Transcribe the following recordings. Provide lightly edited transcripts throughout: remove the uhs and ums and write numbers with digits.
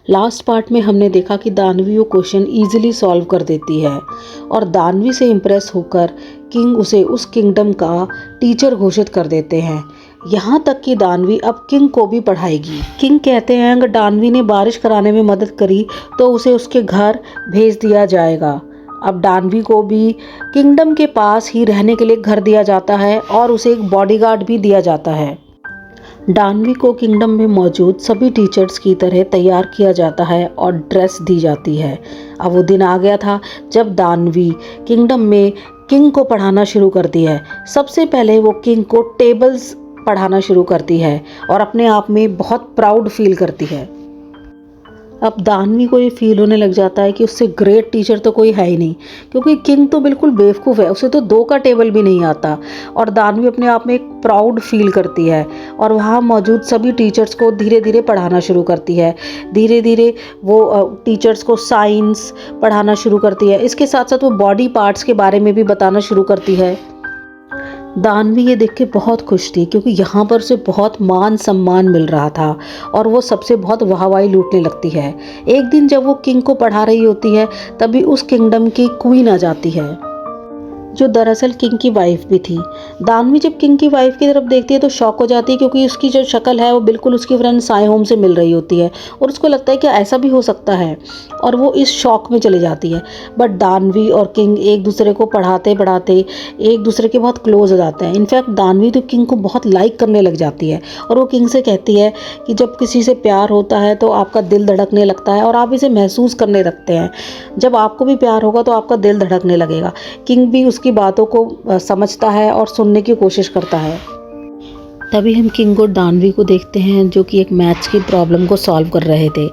Last part में हमने देखा कि दानवी वो क्वेश्चन ईजिली सॉल्व कर देती है और दानवी से इम्प्रेस होकर किंग उसे उस किंगडम का टीचर घोषित कर देते हैं। यहाँ तक कि दानवी अब किंग को भी पढ़ाएगी। किंग कहते हैं अगर दानवी ने बारिश कराने में मदद करी तो उसे उसके घर भेज दिया जाएगा। अब दानवी को भी किंगडम के पास ही रहने के लिए घर दिया जाता है और उसे एक बॉडीगार्ड भी दिया जाता है। दानवी को किंगडम में मौजूद सभी टीचर्स की तरह तैयार किया जाता है और ड्रेस दी जाती है। अब वो दिन आ गया था जब दानवी किंगडम में किंग को पढ़ाना शुरू करती है। सबसे पहले वो किंग को टेबल्स पढ़ाना शुरू करती है और अपने आप में बहुत प्राउड फील करती है। अब दानवी को ये फील होने लग जाता है कि उससे ग्रेट टीचर तो कोई है ही नहीं, क्योंकि किंग तो बिल्कुल बेवकूफ़ है, उसे तो 2 का टेबल भी नहीं आता। और दानवी अपने आप में एक प्राउड फील करती है और वहाँ मौजूद सभी टीचर्स को धीरे धीरे पढ़ाना शुरू करती है। धीरे धीरे वो टीचर्स को साइंस पढ़ाना शुरू करती है। इसके साथ साथ वो बॉडी पार्ट्स के बारे में भी बताना शुरू करती है। दानवी ये देख के बहुत खुश थी, क्योंकि यहाँ पर उसे बहुत मान सम्मान मिल रहा था और वो सबसे बहुत वाहवाही लूटने लगती है। एक दिन जब वो किंग को पढ़ा रही होती है तभी उस किंगडम की क्वीन आ जाती है, जो दरअसल किंग की वाइफ भी थी। दानवी जब किंग की वाइफ की तरफ देखती है तो शॉक हो जाती है, क्योंकि उसकी जो शक्ल है वो बिल्कुल उसकी फ्रेंड साई होम से मिल रही होती है और उसको लगता है कि ऐसा भी हो सकता है और वो इस शॉक में चली जाती है। बट दानवी और किंग एक दूसरे को पढ़ाते पढ़ाते एक दूसरे के बहुत क्लोज हो जाते हैं। इनफैक्ट दानवी तो किंग को बहुत लाइक करने लग जाती है और वो किंग से कहती है कि जब किसी से प्यार होता है तो आपका दिल धड़कने लगता है और आप इसे महसूस करने लगते हैं। जब आपको भी प्यार होगा तो आपका दिल धड़कने लगेगा। किंग भी की बातों को समझता है और सुनने की कोशिश करता है। तभी हम किंग और दानवी को देखते हैं जो कि एक मैथ्स की प्रॉब्लम को सॉल्व कर रहे थे।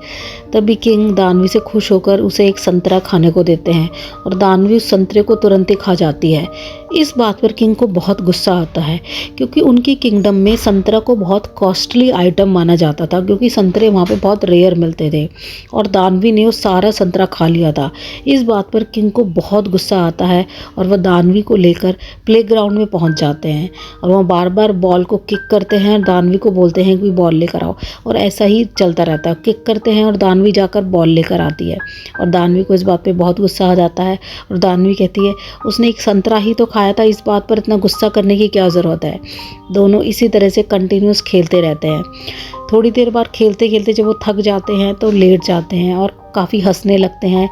तभी किंग दानवी से खुश होकर उसे एक संतरा खाने को देते हैं और दानवी उस संतरे को तुरंत ही खा जाती है। इस बात पर किंग को बहुत गुस्सा आता है, क्योंकि उनकी किंगडम में संतरा को बहुत कॉस्टली आइटम माना जाता था, क्योंकि संतरे वहाँ पे बहुत रेयर मिलते थे और दानवी ने वो सारा संतरा खा लिया था। इस बात पर किंग को बहुत गुस्सा आता है और वह दानवी को लेकर प्लेग्राउंड में पहुँच जाते हैं और वह बार बार बॉल को किक करते हैं। दानवी को बोलते हैं कि बॉल लेकर आओ और ऐसा ही चलता रहता है। किक करते हैं और दानवी जाकर बॉल लेकर आती है और दानवी को इस बात पे बहुत गुस्सा आ जाता है और दानवी कहती है उसने एक संतरा ही तो खाया था, इस बात पर इतना गुस्सा करने की क्या ज़रूरत है। दोनों इसी तरह से कंटिन्यूस खेलते रहते हैं। थोड़ी देर बाद खेलते खेलते जब वो थक जाते हैं तो लेट जाते हैं और काफ़ी हंसने लगते हैं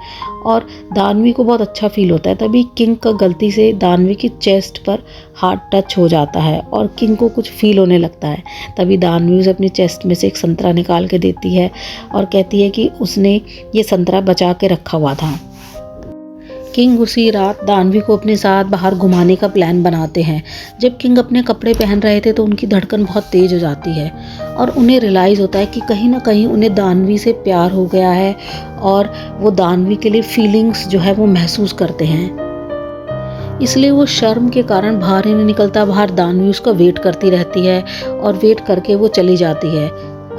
और दानवी को बहुत अच्छा फील होता है। तभी किंग का गलती से दानवी की चेस्ट पर हाथ टच हो जाता है और किंग को कुछ फील होने लगता है। तभी दानवी उसे अपनी चेस्ट में से एक संतरा निकाल के देती है और कहती है कि उसने ये संतरा बचा के रखा हुआ था। किंग उसी रात दानवी को अपने साथ बाहर घुमाने का प्लान बनाते हैं। जब किंग अपने कपड़े पहन रहे थे तो उनकी धड़कन बहुत तेज़ हो जाती है और उन्हें रियलाइज़ होता है कि कहीं ना कहीं उन्हें दानवी से प्यार हो गया है और वो दानवी के लिए फीलिंग्स जो है वो महसूस करते हैं। इसलिए वो शर्म के कारण बाहर ही नहीं निकलता। बाहर दानवी उसका वेट करती रहती है और वेट करके वो चली जाती है।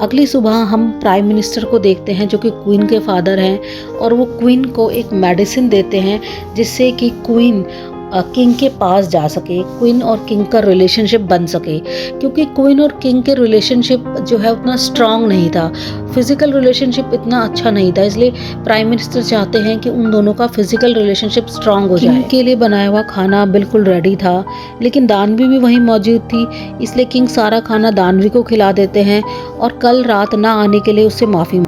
अगली सुबह हम प्राइम मिनिस्टर को देखते हैं जो कि क्वीन के फादर हैं और वो क्वीन को एक मेडिसिन देते हैं जिससे कि क्वीन किंग के पास जा सके, क्वीन और किंग का रिलेशनशिप बन सके, क्योंकि क्वीन और किंग के रिलेशनशिप जो है उतना स्ट्रांग नहीं था, फिजिकल रिलेशनशिप इतना अच्छा नहीं था। इसलिए प्राइम मिनिस्टर चाहते हैं कि उन दोनों का फिजिकल रिलेशनशिप स्ट्रांग हो जाए। किंग के लिए बनाया हुआ खाना बिल्कुल रेडी था, लेकिन दानवी भी वहीं मौजूद थी, इसलिए किंग सारा खाना दानवी को खिला देते हैं और कल रात ना आने के लिए उससे माफ़ी।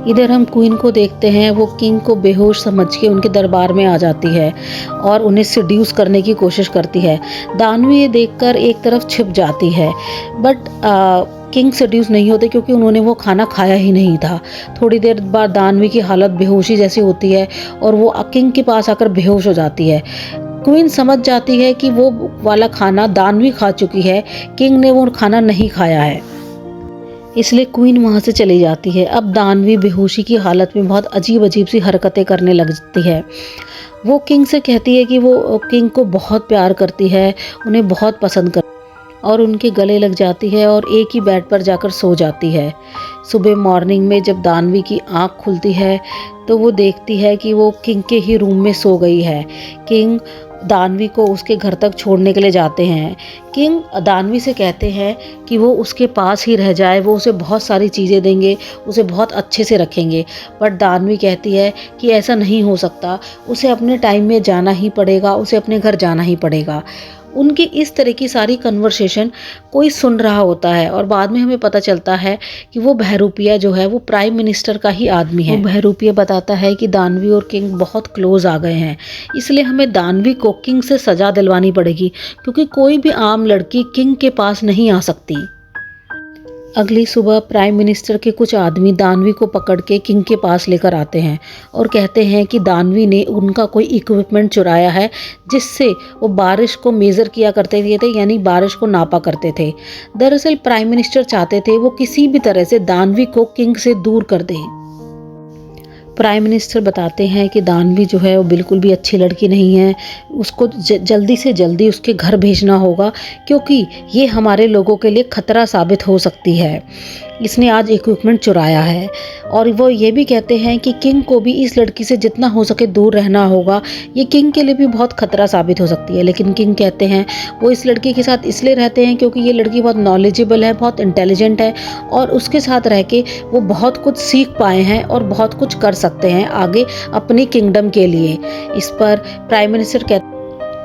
इधर हम क्वीन को देखते हैं, वो किंग को बेहोश समझ के उनके दरबार में आ जाती है और उन्हें सेड्यूस करने की कोशिश करती है। दानवी ये देखकर एक तरफ छिप जाती है, बट किंग सेड्यूस नहीं होते क्योंकि उन्होंने वो खाना खाया ही नहीं था। थोड़ी देर बाद दानवी की हालत बेहोशी जैसी होती है और वो किंग के पास आकर बेहोश हो जाती है। क्वीन समझ जाती है कि वो वाला खाना दानवी खा चुकी है, किंग ने वो खाना नहीं खाया है, इसलिए क्वीन वहाँ से चली जाती है। अब दानवी बेहोशी की हालत में बहुत अजीब अजीब सी हरकतें करने लगती है। वो किंग से कहती है कि वो किंग को बहुत प्यार करती है, उन्हें बहुत पसंद कर और उनके गले लग जाती है और एक ही बेड पर जाकर सो जाती है। सुबह मॉर्निंग में जब दानवी की आँख खुलती है तो वो देखती है कि वो किंग के ही रूम में सो गई है। किंग दानवी को उसके घर तक छोड़ने के लिए जाते हैं। किंग दानवी से कहते हैं कि वो उसके पास ही रह जाए, वो उसे बहुत सारी चीज़ें देंगे, उसे बहुत अच्छे से रखेंगे। बट दानवी कहती है कि ऐसा नहीं हो सकता, उसे अपने टाइम में जाना ही पड़ेगा, उसे अपने घर जाना ही पड़ेगा। उनकी इस तरह की सारी कन्वर्सेशन कोई सुन रहा होता है और बाद में हमें पता चलता है कि वो बहरूपिया जो है वो प्राइम मिनिस्टर का ही आदमी है। वो बहरूपिया बताता है कि दानवी और किंग बहुत क्लोज आ गए हैं, इसलिए हमें दानवी को किंग से सज़ा दिलवानी पड़ेगी, क्योंकि कोई भी आम लड़की किंग के पास नहीं आ सकती। अगली सुबह प्राइम मिनिस्टर के कुछ आदमी दानवी को पकड़ के किंग के पास लेकर आते हैं और कहते हैं कि दानवी ने उनका कोई इक्विपमेंट चुराया है, जिससे वो बारिश को मेज़र किया करते थे, यानी बारिश को नापा करते थे। दरअसल प्राइम मिनिस्टर चाहते थे वो किसी भी तरह से दानवी को किंग से दूर कर दें। प्राइम मिनिस्टर बताते हैं कि दानवी जो है वो बिल्कुल भी अच्छी लड़की नहीं है, उसको जल्दी से जल्दी उसके घर भेजना होगा, क्योंकि ये हमारे लोगों के लिए खतरा साबित हो सकती है। इसने आज इक्विपमेंट चुराया है। और वो ये भी कहते हैं कि किंग को भी इस लड़की से जितना हो सके दूर रहना होगा, ये किंग के लिए भी बहुत खतरा साबित हो सकती है। लेकिन किंग कहते हैं वो इस लड़की के साथ इसलिए रहते हैं क्योंकि ये लड़की बहुत नॉलेजेबल है, बहुत इंटेलिजेंट है और उसके साथ रह के वो बहुत कुछ सीख पाए हैं और बहुत कुछ कर सकते हैं आगे अपनी किंगडम के लिए। इस पर प्राइम मिनिस्टर कहते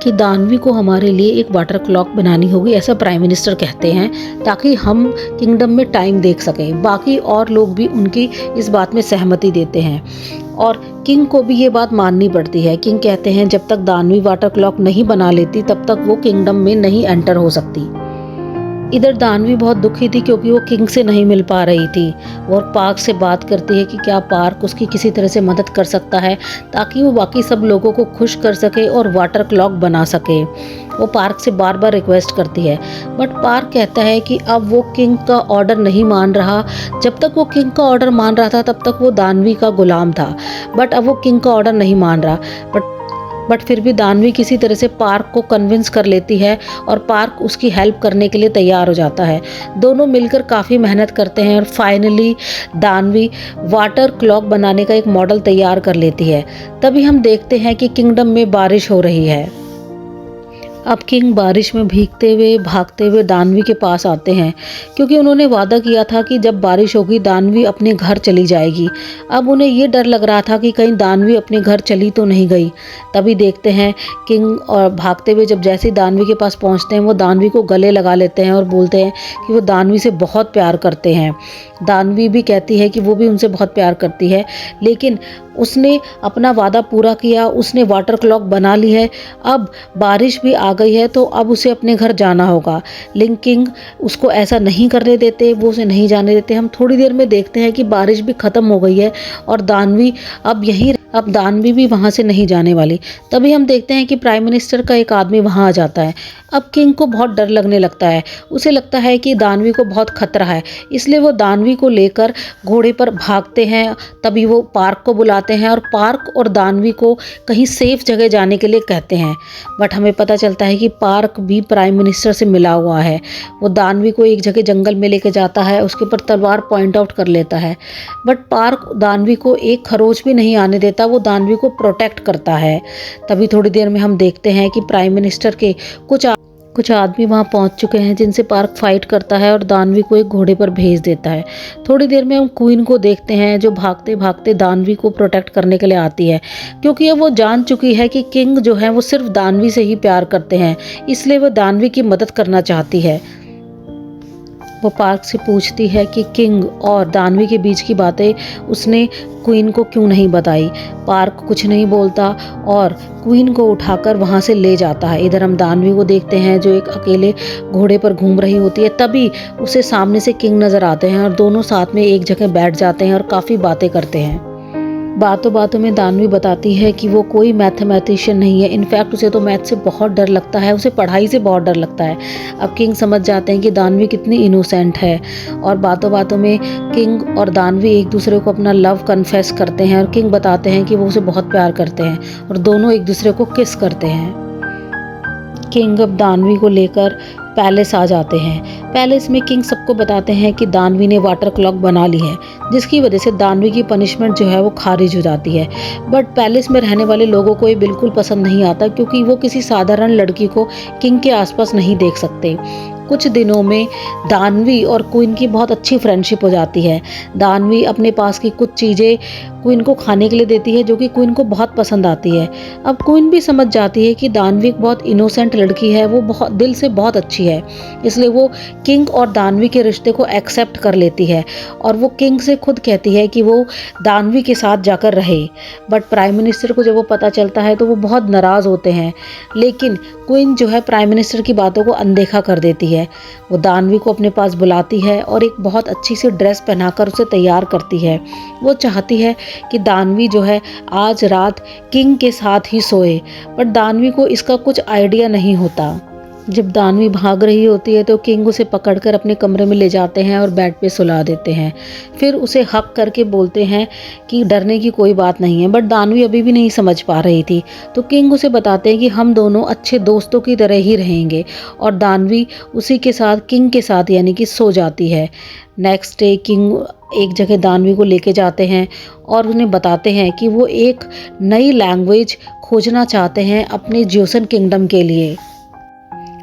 कि दानवी को हमारे लिए एक वाटर क्लॉक बनानी होगी, ऐसा प्राइम मिनिस्टर कहते हैं, ताकि हम किंगडम में टाइम देख सकें। बाकी और लोग भी उनकी इस बात में सहमति देते हैं और किंग को भी ये बात माननी पड़ती है। किंग कहते हैं जब तक दानवी वाटर क्लॉक नहीं बना लेती तब तक वो किंगडम में नहीं एंटर हो सकती। इधर दानवी बहुत दुखी थी क्योंकि वो किंग से नहीं मिल पा रही थी और पार्क से बात करती है कि क्या पार्क उसकी किसी तरह से मदद कर सकता है ताकि वो बाकी सब लोगों को खुश कर सके और वाटर क्लॉक बना सके। वो पार्क से बार बार रिक्वेस्ट करती है, बट पार्क कहता है कि अब वो किंग का ऑर्डर नहीं मान रहा। जब तक वो किंग का ऑर्डर मान रहा था तब तक वो दानवी का गुलाम था, बट अब वो किंग का ऑर्डर नहीं मान रहा। बट फिर भी दानवी किसी तरह से पार्क को कन्विंस कर लेती है और पार्क उसकी हेल्प करने के लिए तैयार हो जाता है। दोनों मिलकर काफ़ी मेहनत करते हैं और फाइनली दानवी वाटर क्लॉक बनाने का एक मॉडल तैयार कर लेती है। तभी हम देखते हैं कि किंगडम में बारिश हो रही है। अब किंग बारिश में भीगते हुए भागते हुए दानवी के पास आते हैं, क्योंकि उन्होंने वादा किया था कि जब बारिश होगी दानवी अपने घर चली जाएगी। अब उन्हें ये डर लग रहा था कि कहीं दानवी अपने घर चली तो नहीं गई। तभी देखते हैं किंग और भागते हुए जब जैसे ही दानवी के पास पहुंचते हैं वो दानवी को गले लगा लेते हैं और बोलते हैं कि वो दानवी से बहुत प्यार करते हैं। दानवी भी कहती है कि वो भी उनसे बहुत प्यार करती है, लेकिन उसने अपना वादा पूरा किया, उसने वाटर क्लॉक बना ली है। अब बारिश भी आ गई है तो अब उसे अपने घर जाना होगा। लेकिन किंग उसको ऐसा नहीं करने देते, वो उसे नहीं जाने देते। हम थोड़ी देर में देखते हैं कि बारिश भी ख़त्म हो गई है और अब दानवी भी वहाँ से नहीं जाने वाली। तभी हम देखते हैं कि प्राइम मिनिस्टर का एक आदमी वहाँ आ जाता है। अब किंग को बहुत डर लगने लगता है, उसे लगता है कि दानवी को बहुत खतरा है, इसलिए वो दानवी को लेकर घोड़े पर भागते हैं। तभी वो पार्क को बुलाते हैं और पार्क और दानवी को कहीं सेफ जगह जाने के लिए कहते हैं। बट हमें पता चलता है कि पार्क भी प्राइम मिनिस्टर से मिला हुआ है। वो दानवी को एक जगह जंगल में लेके जाता है, उसके ऊपर तलवार पॉइंट आउट कर लेता है, बट पार्क दानवी को एक खरोच भी नहीं आने देता, वो दानवी को प्रोटेक्ट करता है। तभी थोड़ी देर में हम देखते हैं कि प्राइम मिनिस्टर के कुछ आदमी वहां पहुंच चुके हैं, जिनसे पार्क फाइट करता है और दानवी को एक घोड़े पर भेज देता है। थोड़ी देर में हम क्वीन को देखते हैं जो भागते भागते दानवी को प्रोटेक्ट करने के लिए आती है, क्योंकि अब वो जान चुकी है कि किंग जो है वो सिर्फ दानवी से ही प्यार करते हैं, इसलिए वो दानवी की मदद करना चाहती है। वो पार्क से पूछती है कि किंग और दानवी के बीच की बातें उसने क्वीन को क्यों नहीं बताई। पार्क कुछ नहीं बोलता और क्वीन को उठाकर वहाँ से ले जाता है। इधर हम दानवी को देखते हैं जो एक अकेले घोड़े पर घूम रही होती है। तभी उसे सामने से किंग नज़र आते हैं और दोनों साथ में एक जगह बैठ जाते हैं और काफ़ी बातें करते हैं। बातों बातों में दानवी बताती है कि वो कोई मैथमेटिशियन नहीं है, इनफैक्ट उसे तो मैथ से बहुत डर लगता है, उसे पढ़ाई से बहुत डर लगता है। अब किंग समझ जाते हैं कि दानवी कितनी इनोसेंट है और बातों बातों में किंग और दानवी एक दूसरे को अपना लव कन्फेस करते हैं और किंग बताते हैं कि वो उसे बहुत प्यार करते हैं और दोनों एक दूसरे को किस करते हैं। किंग अब दानवी को लेकर पैलेस आ जाते हैं। पैलेस में किंग सबको बताते हैं कि दानवी ने वाटर क्लॉक बना ली है, जिसकी वजह से दानवी की पनिशमेंट जो है वो खारिज हो जाती है। बट पैलेस में रहने वाले लोगों को ये बिल्कुल पसंद नहीं आता, क्योंकि वो किसी साधारण लड़की को किंग के आसपास नहीं देख सकते। कुछ दिनों में दानवी और क्वीन की बहुत अच्छी फ्रेंडशिप हो जाती है। दानवी अपने पास की कुछ चीज़ें क्वीन को खाने के लिए देती है, जो कि क्वीन को बहुत पसंद आती है। अब क्वीन भी समझ जाती है कि दानवी एक बहुत इनोसेंट लड़की है, वो बहुत दिल से बहुत अच्छी है, इसलिए वो किंग और दानवी के रिश्ते को एक्सेप्ट कर लेती है और वो किंग से खुद कहती है कि वो दानवी के साथ जाकर रहे। बट प्राइम मिनिस्टर को जब वो पता चलता है तो वो बहुत नाराज़ होते हैं, लेकिन क्वीन जो है प्राइम मिनिस्टर की बातों को अनदेखा कर देती है। वो दानवी को अपने पास बुलाती है और एक बहुत अच्छी सी ड्रेस पहनाकर उसे तैयार करती है। वो चाहती है कि दानवी जो है आज रात किंग के साथ ही सोए, पर दानवी को इसका कुछ आइडिया नहीं होता। जब दानवी भाग रही होती है तो किंग उसे पकड़कर अपने कमरे में ले जाते हैं और बेड पे सुला देते हैं। फिर उसे हक करके बोलते हैं कि डरने की कोई बात नहीं है, बट दानवी अभी भी नहीं समझ पा रही थी। तो किंग उसे बताते हैं कि हम दोनों अच्छे दोस्तों की तरह ही रहेंगे, और दानवी उसी के साथ किंग के साथ यानी कि सो जाती है। नेक्स्ट डे किंग एक जगह दानवी को लेके जाते हैं और उन्हें बताते हैं कि वो एक नई लैंग्वेज खोजना चाहते हैं अपने ज्योसन किंगडम के लिए।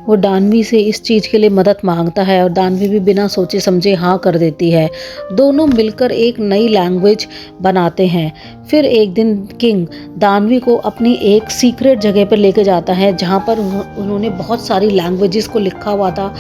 वो दानवी से इस चीज़ के लिए मदद मांगता है और दानवी भी बिना सोचे समझे हाँ कर देती है। दोनों मिलकर एक नई लैंग्वेज बनाते हैं। फिर एक दिन किंग दानवी को अपनी एक सीक्रेट जगह पर लेके जाता है, जहाँ पर उन्होंने बहुत सारी लैंग्वेजेस को लिखा हुआ था।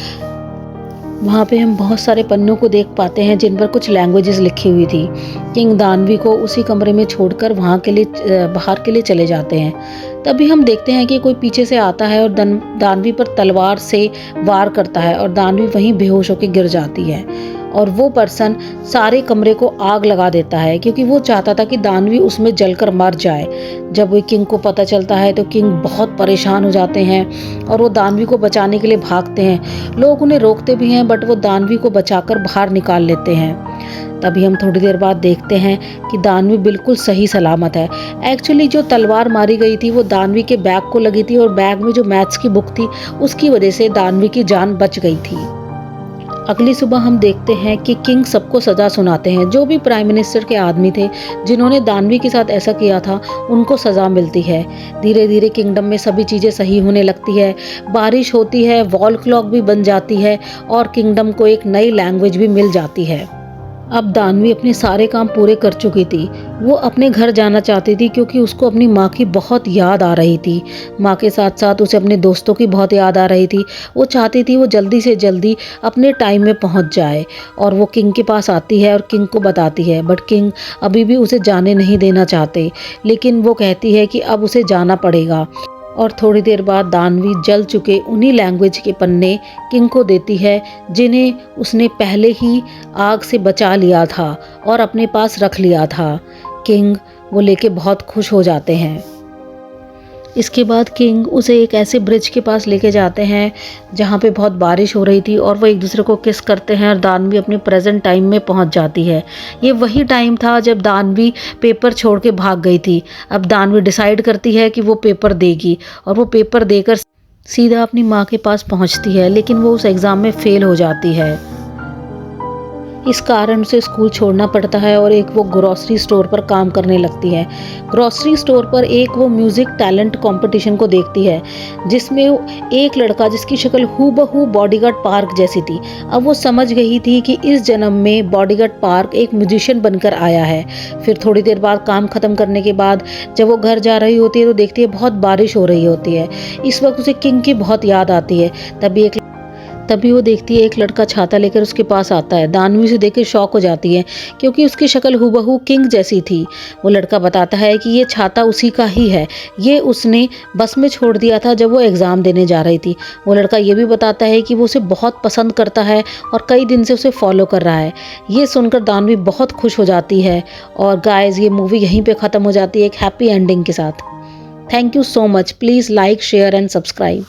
वहाँ पे हम बहुत सारे पन्नों को देख पाते हैं जिन पर कुछ लैंग्वेजेस लिखी हुई थी। किंग दानवी को उसी कमरे में छोड़कर वहाँ के लिए बाहर के लिए चले जाते हैं। तभी हम देखते हैं कि कोई पीछे से आता है और दानवी पर तलवार से वार करता है और दानवी वहीं बेहोश होकर गिर जाती है, और वो पर्सन सारे कमरे को आग लगा देता है, क्योंकि वो चाहता था कि दानवी उसमें जलकर मर जाए। जब वो किंग को पता चलता है तो किंग बहुत परेशान हो जाते हैं और वो दानवी को बचाने के लिए भागते हैं। लोग उन्हें रोकते भी हैं, बट वो दानवी को बचाकर बाहर निकाल लेते हैं। तभी हम थोड़ी देर बाद देखते हैं कि दानवी बिल्कुल सही सलामत है। एक्चुअली जो तलवार मारी गई थी वो दानवी के बैग को लगी थी, और बैग में जो मैथ्स की बुक थी उसकी वजह से दानवी की जान बच गई थी। अगली सुबह हम देखते हैं कि किंग सबको सज़ा सुनाते हैं। जो भी प्राइम मिनिस्टर के आदमी थे जिन्होंने दानवी के साथ ऐसा किया था, उनको सज़ा मिलती है। धीरे धीरे किंगडम में सभी चीज़ें सही होने लगती है। बारिश होती है, वॉल क्लॉक भी बन जाती है और किंगडम को एक नई लैंग्वेज भी मिल जाती है। अब दानवी अपने सारे काम पूरे कर चुकी थी। वो अपने घर जाना चाहती थी, क्योंकि उसको अपनी माँ की बहुत याद आ रही थी। माँ के साथ साथ उसे अपने दोस्तों की बहुत याद आ रही थी। वो चाहती थी वो जल्दी से जल्दी अपने टाइम में पहुँच जाए, और वो किंग के पास आती है और किंग को बताती है। बट किंग अभी भी उसे जाने नहीं देना चाहते, लेकिन वो कहती है कि अब उसे जाना पड़ेगा। और थोड़ी देर बाद दानवी जल चुके उन्हीं लैंग्वेज के पन्ने किंग को देती है, जिन्हें उसने पहले ही आग से बचा लिया था और अपने पास रख लिया था। किंग वो लेके बहुत खुश हो जाते हैं। इसके बाद किंग उसे एक ऐसे ब्रिज के पास लेके जाते हैं जहाँ पे बहुत बारिश हो रही थी, और वो एक दूसरे को किस करते हैं और दानवी अपने प्रेजेंट टाइम में पहुँच जाती है। ये वही टाइम था जब दानवी पेपर छोड़ के भाग गई थी। अब दानवी डिसाइड करती है कि वो पेपर देगी, और वो पेपर देकर सीधा अपनी माँ के पास पहुँचती है, लेकिन वो उस एग्ज़ाम में फ़ेल हो जाती है। इस कारण उसे स्कूल छोड़ना पड़ता है और एक वो ग्रोसरी स्टोर पर काम करने लगती है। ग्रोसरी स्टोर पर एक वो म्यूज़िक टैलेंट कंपटीशन को देखती है, जिसमें एक लड़का जिसकी शक्ल हूबहू बॉडीगार्ड पार्क जैसी थी। अब वो समझ गई थी कि इस जन्म में बॉडीगार्ड पार्क एक म्यूजिशियन बनकर आया है। फिर थोड़ी देर बाद काम ख़त्म करने के बाद जब वो घर जा रही होती है तो देखती है बहुत बारिश हो रही होती है। इस वक्त उसे किंग की बहुत याद आती है। तभी वो देखती है एक लड़का छाता लेकर उसके पास आता है। दानवी उसे देखकर शॉक हो जाती है, क्योंकि उसकी शक्ल हूबहू किंग जैसी थी। वो लड़का बताता है कि ये छाता उसी का ही है, ये उसने बस में छोड़ दिया था जब वो एग्ज़ाम देने जा रही थी। वो लड़का ये भी बताता है कि वो उसे बहुत पसंद करता है और कई दिन से उसे फॉलो कर रहा है। ये सुनकर दानवी बहुत खुश हो जाती है। और गाइस, ये मूवी यहीं पर ख़त्म हो जाती है एक हैप्पी एंडिंग के साथ। Thank you so much. Please like, share and subscribe.